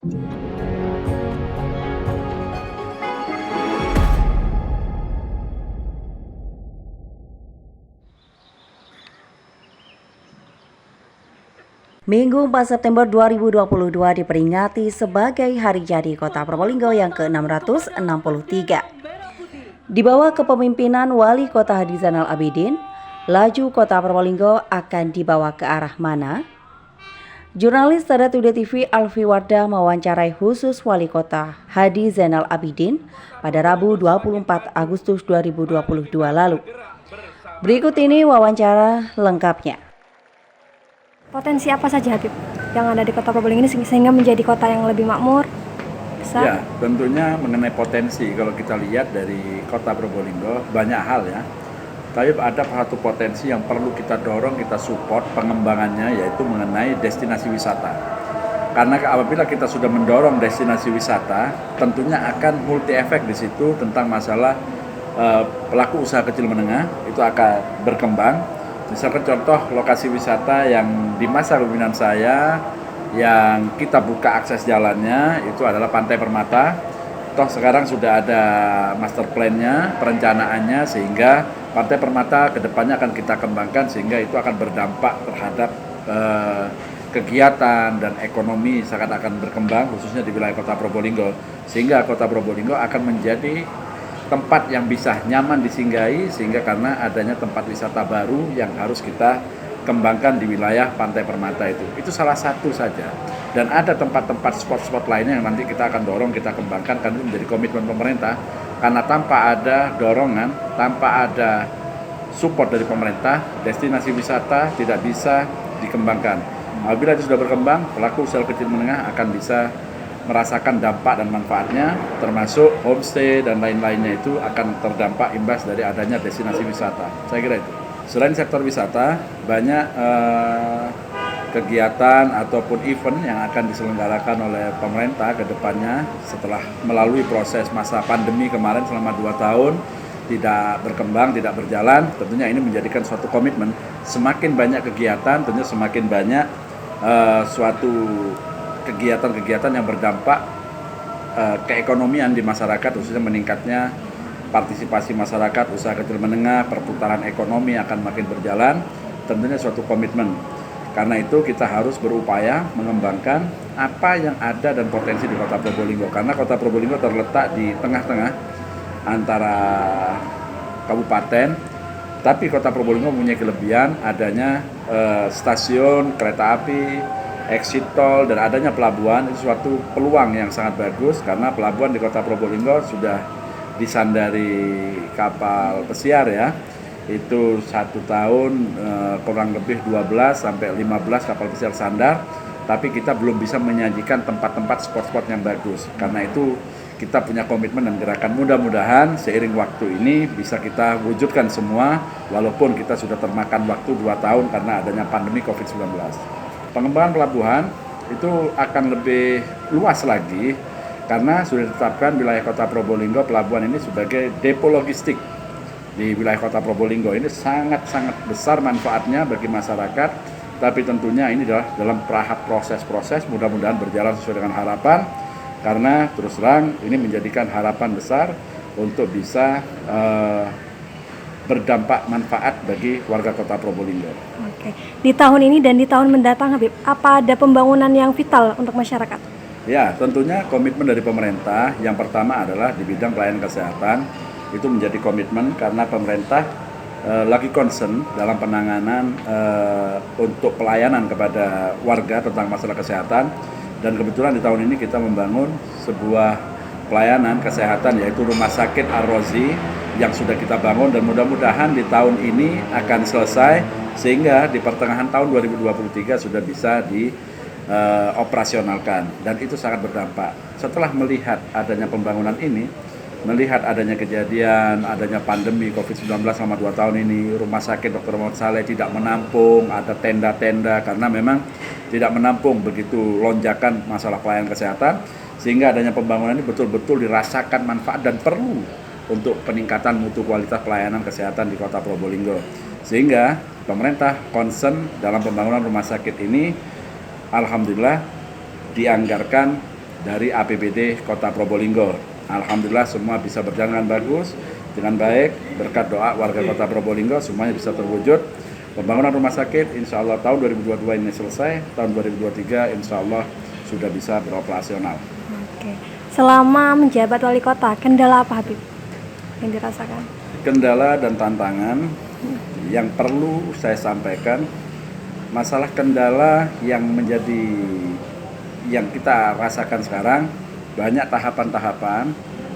Minggu 4 September 2022 diperingati sebagai Hari Jadi Kota Probolinggo yang ke-663. Di bawah kepemimpinan Wali Kota Hadi Zainal Abidin, laju Kota Probolinggo akan dibawa ke arah mana? Jurnalis Tada Today TV Alfi Wardah mewawancarai khusus Wali Kota Hadi Zainal Abidin pada Rabu 24 Agustus 2022 lalu. Berikut ini wawancara lengkapnya. Potensi apa saja, Habib, yang ada di Kota Probolinggo ini sehingga menjadi kota yang lebih makmur, besar? Ya, tentunya mengenai potensi, kalau kita lihat dari Kota Probolinggo banyak hal ya. Tapi ada satu potensi yang perlu kita dorong, kita support pengembangannya, yaitu mengenai destinasi wisata. Karena apabila kita sudah mendorong destinasi wisata, tentunya akan multi efek di situ tentang masalah pelaku usaha kecil menengah itu akan berkembang. Misalkan contoh lokasi wisata yang di masa kepemimpinan saya yang kita buka akses jalannya itu adalah Pantai Permata. Toh sekarang sudah ada master plan-nya, perencanaannya, sehingga Pantai Permata kedepannya akan kita kembangkan sehingga itu akan berdampak terhadap kegiatan dan ekonomi sangat akan berkembang khususnya di wilayah Kota Probolinggo, sehingga Kota Probolinggo akan menjadi tempat yang bisa nyaman disinggahi, sehingga karena adanya tempat wisata baru yang harus kita kembangkan di wilayah Pantai Permata itu salah satu saja. Dan ada tempat-tempat spot-spot lainnya yang nanti kita akan dorong, kita kembangkan, karena itu menjadi komitmen pemerintah. Karena tanpa ada dorongan, tanpa ada support dari pemerintah, destinasi wisata tidak bisa dikembangkan. Apabila itu sudah berkembang, pelaku usaha kecil menengah akan bisa merasakan dampak dan manfaatnya, termasuk homestay dan lain-lainnya itu akan terdampak imbas dari adanya destinasi wisata. Saya kira itu. Selain sektor wisata, banyak kegiatan ataupun event yang akan diselenggarakan oleh pemerintah ke depannya setelah melalui proses masa pandemi kemarin selama 2 tahun tidak berkembang, tidak berjalan. Tentunya ini menjadikan suatu komitmen. Semakin banyak kegiatan, tentunya semakin banyak suatu kegiatan-kegiatan yang berdampak keekonomian di masyarakat, khususnya meningkatnya partisipasi masyarakat, usaha kecil menengah, perputaran ekonomi akan makin berjalan. Tentunya suatu komitmen. Karena itu kita harus berupaya mengembangkan apa yang ada dan potensi di Kota Probolinggo. Karena Kota Probolinggo terletak di tengah-tengah antara kabupaten, tapi Kota Probolinggo mempunyai kelebihan adanya stasiun kereta api, exit tol, dan adanya pelabuhan. Itu suatu peluang yang sangat bagus karena pelabuhan di Kota Probolinggo sudah disandari kapal pesiar ya. Itu 1 tahun kurang lebih 12 sampai 15 kapal pesiar sandar, tapi kita belum bisa menyajikan tempat-tempat spot-spot yang bagus. Karena itu kita punya komitmen dan gerakan, mudah-mudahan seiring waktu ini bisa kita wujudkan semua, walaupun kita sudah termakan waktu 2 tahun karena adanya pandemi COVID-19. Pengembangan pelabuhan itu akan lebih luas lagi karena sudah ditetapkan wilayah Kota Probolinggo pelabuhan ini sebagai depo logistik di wilayah Kota Probolinggo. Ini sangat-sangat besar manfaatnya bagi masyarakat, tapi tentunya ini adalah dalam proses-proses, mudah-mudahan berjalan sesuai dengan harapan, karena terus terang ini menjadikan harapan besar untuk bisa berdampak manfaat bagi warga Kota Probolinggo. Oke. Di tahun ini dan di tahun mendatang, Habib, apa ada pembangunan yang vital untuk masyarakat? Ya, tentunya komitmen dari pemerintah yang pertama adalah di bidang pelayanan kesehatan. Itu menjadi komitmen karena pemerintah lagi concern dalam penanganan untuk pelayanan kepada warga tentang masalah kesehatan. Dan kebetulan di tahun ini kita membangun sebuah pelayanan kesehatan yaitu Rumah Sakit Ar-Rozi yang sudah kita bangun, dan mudah-mudahan di tahun ini akan selesai sehingga di pertengahan tahun 2023 sudah bisa dioperasionalkan, dan itu sangat berdampak. Setelah melihat adanya pembangunan ini, melihat adanya kejadian, adanya pandemi COVID-19 selama 2 tahun ini, Rumah Sakit Dr. Muhammad Saleh tidak menampung, ada tenda-tenda karena memang tidak menampung begitu lonjakan masalah pelayanan kesehatan, sehingga adanya pembangunan ini betul-betul dirasakan manfaat dan perlu untuk peningkatan mutu kualitas pelayanan kesehatan di Kota Probolinggo. Sehingga pemerintah concern dalam pembangunan rumah sakit ini, alhamdulillah dianggarkan dari APBD Kota Probolinggo. Alhamdulillah semua bisa berjalan dengan bagus, dengan baik, berkat doa warga Kota Probolinggo semuanya bisa terwujud. Pembangunan rumah sakit insya Allah tahun 2022 ini selesai, tahun 2023 insya Allah sudah bisa beroperasional. Oke. Selama menjabat wali kota, kendala apa Habib yang dirasakan? Kendala dan tantangan yang perlu saya sampaikan, masalah kendala yang kita rasakan sekarang, banyak tahapan-tahapan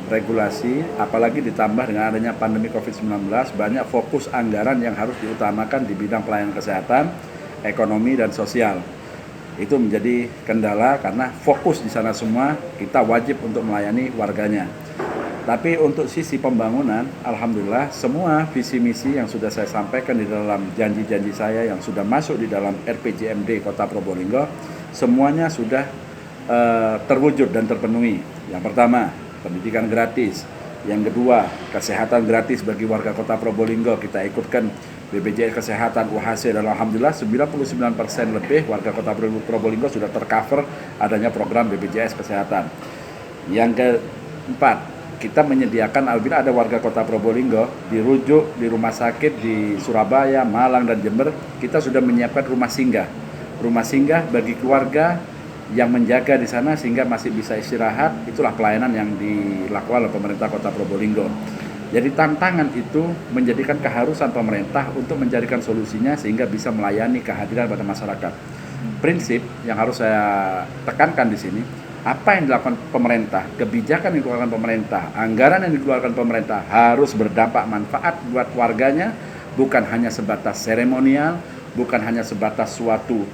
regulasi, apalagi ditambah dengan adanya pandemi COVID-19, banyak fokus anggaran yang harus diutamakan di bidang pelayanan kesehatan, ekonomi, dan sosial. Itu menjadi kendala karena fokus di sana semua, kita wajib untuk melayani warganya. Tapi untuk sisi pembangunan, alhamdulillah semua visi misi yang sudah saya sampaikan di dalam janji-janji saya yang sudah masuk di dalam RPJMD Kota Probolinggo, semuanya sudah terwujud dan terpenuhi. Yang pertama, pendidikan gratis. Yang kedua, kesehatan gratis bagi warga Kota Probolinggo. Kita ikutkan BPJS Kesehatan UHC dan alhamdulillah 99% lebih warga Kota Probolinggo sudah tercover adanya program BPJS Kesehatan. Yang keempat, kita menyediakan apabila ada warga Kota Probolinggo dirujuk di rumah sakit di Surabaya, Malang, dan Jember, kita sudah menyiapkan rumah singgah. Rumah singgah bagi keluarga yang menjaga di sana sehingga masih bisa istirahat. Itulah pelayanan yang dilakukan oleh pemerintah Kota Probolinggo. Jadi tantangan itu menjadikan keharusan pemerintah untuk mencarikan solusinya sehingga bisa melayani kehadiran pada masyarakat. Prinsip yang harus saya tekankan di sini, apa yang dilakukan pemerintah, kebijakan yang dikeluarkan pemerintah, anggaran yang dikeluarkan pemerintah harus berdampak manfaat buat warganya, bukan hanya sebatas seremonial, bukan hanya sebatas suatu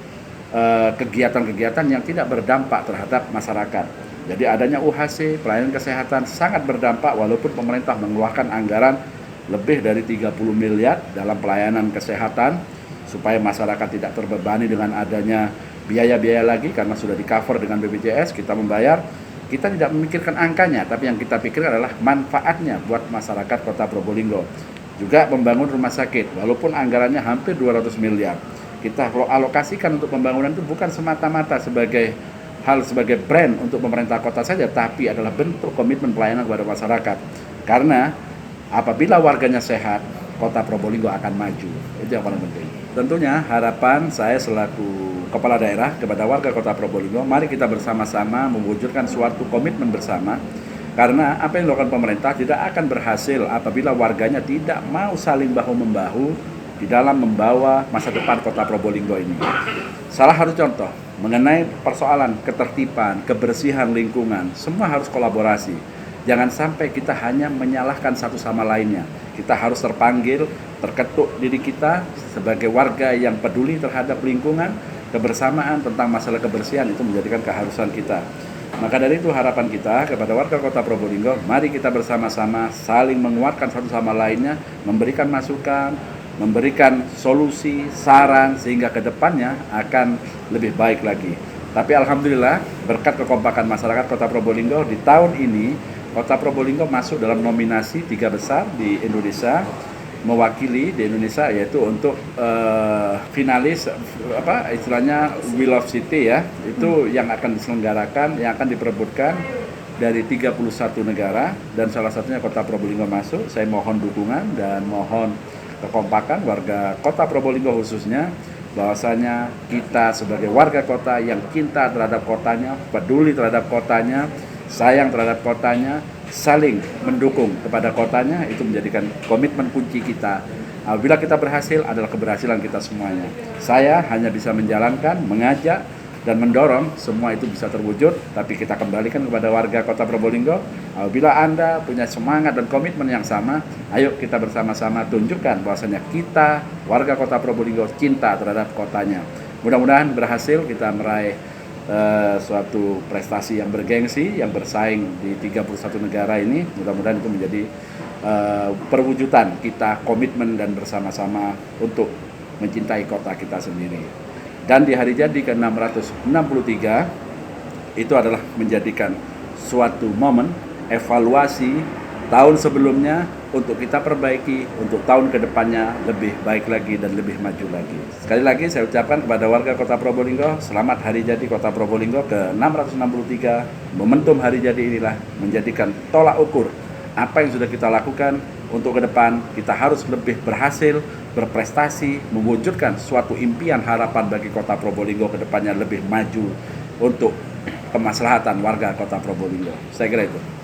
kegiatan-kegiatan yang tidak berdampak terhadap masyarakat. Jadi adanya UHC, pelayanan kesehatan sangat berdampak walaupun pemerintah mengeluarkan anggaran lebih dari 30 miliar dalam pelayanan kesehatan supaya masyarakat tidak terbebani dengan adanya biaya-biaya lagi karena sudah di-cover dengan BPJS, kita membayar. Kita tidak memikirkan angkanya, tapi yang kita pikirkan adalah manfaatnya buat masyarakat Kota Probolinggo. Juga membangun rumah sakit, walaupun anggarannya hampir 200 miliar. Kita alokasikan untuk pembangunan itu bukan semata-mata sebagai brand untuk pemerintah kota saja, tapi adalah bentuk komitmen pelayanan kepada masyarakat. Karena apabila warganya sehat, Kota Probolinggo akan maju. Itu yang paling penting. Tentunya harapan saya selaku kepala daerah kepada warga Kota Probolinggo, mari kita bersama-sama mewujudkan suatu komitmen bersama. Karena apa yang dilakukan pemerintah tidak akan berhasil apabila warganya tidak mau saling bahu-membahu di dalam membawa masa depan Kota Probolinggo ini. Salah satu contoh mengenai persoalan ketertiban, kebersihan lingkungan, semua harus kolaborasi. Jangan sampai kita hanya menyalahkan satu sama lainnya. Kita harus terpanggil, terketuk diri kita sebagai warga yang peduli terhadap lingkungan, kebersamaan tentang masalah kebersihan itu menjadikan keharusan kita. Maka dari itu harapan kita kepada warga Kota Probolinggo, mari kita bersama-sama saling menguatkan satu sama lainnya, memberikan masukan, memberikan solusi, saran, sehingga ke depannya akan lebih baik lagi. Tapi alhamdulillah berkat kekompakan masyarakat Kota Probolinggo di tahun ini, Kota Probolinggo masuk dalam nominasi 3 besar di Indonesia, mewakili di Indonesia yaitu untuk finalis istilahnya We Love City ya, itu yang akan diselenggarakan, yang akan diperebutkan dari 31 negara dan salah satunya Kota Probolinggo masuk. Saya mohon dukungan dan mohon kekompakan warga Kota Probolinggo khususnya, bahwasanya kita sebagai warga kota yang cinta terhadap kotanya, peduli terhadap kotanya, sayang terhadap kotanya, saling mendukung kepada kotanya, itu menjadikan komitmen kunci kita. Apabila kita berhasil adalah keberhasilan kita semuanya. Saya hanya bisa menjalankan, mengajak, dan mendorong semua itu bisa terwujud, tapi kita kembalikan kepada warga Kota Probolinggo. Apabila Anda punya semangat dan komitmen yang sama, ayo kita bersama-sama tunjukkan bahwasanya kita warga Kota Probolinggo cinta terhadap kotanya. Mudah-mudahan berhasil kita meraih suatu prestasi yang bergengsi, yang bersaing di 31 negara ini. Mudah-mudahan itu menjadi perwujudan kita komitmen dan bersama-sama untuk mencintai kota kita sendiri. Dan di hari jadi ke-663 itu adalah menjadikan suatu momen evaluasi tahun sebelumnya, untuk kita perbaiki untuk tahun kedepannya lebih baik lagi dan lebih maju lagi. Sekali lagi saya ucapkan kepada warga Kota Probolinggo, selamat Hari Jadi Kota Probolinggo ke-663. Momentum Hari Jadi inilah menjadikan tolak ukur apa yang sudah kita lakukan untuk ke depan. Kita harus lebih berhasil, berprestasi, mewujudkan suatu impian harapan bagi Kota Probolinggo ke depannya lebih maju untuk kemaslahatan warga Kota Probolinggo. Saya kira itu.